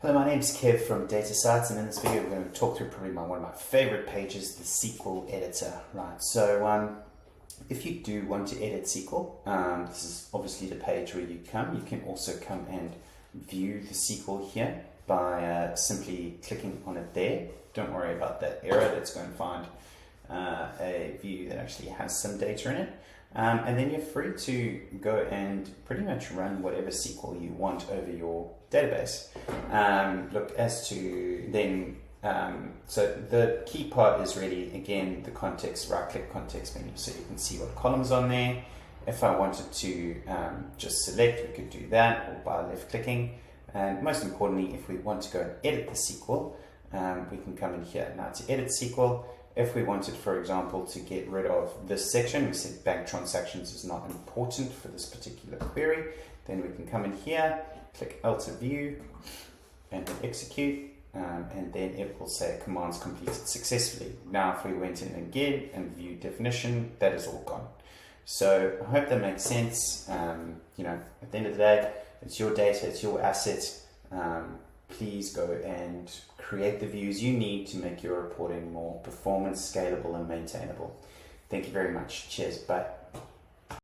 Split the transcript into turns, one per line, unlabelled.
Hello, my name's Kev from DataSights, and in this video we're going to talk through probably one of my favorite pages, the SQL Editor. Right, so if you do want to edit SQL, this is obviously the page where you come. You can also come and view the SQL here by simply clicking on it there. Don't worry about that error, let's go and find a view that actually has some data in it. And then you're free to go and pretty much run whatever SQL you want over your database. Look, as to then, so the key part is really, again, the context, right-click context menu, so you can see what columns on there. If I wanted to just select, we could do that, or by left-clicking. And most importantly, if we want to go and edit the SQL, we can come in here. Now, to edit SQL, if we wanted, for example, to get rid of this section, we said bank transactions is not important for this particular query, then we can come in here, click Alter View, and hit execute, and then it will say commands completed successfully. Now, if we went in again and view definition, that is all gone. So I hope that makes sense. You know, at the end of the day, it's your data, it's your asset. Please go and create the views you need to make your reporting more performance, scalable, and maintainable. Thank you very much. Cheers. Bye.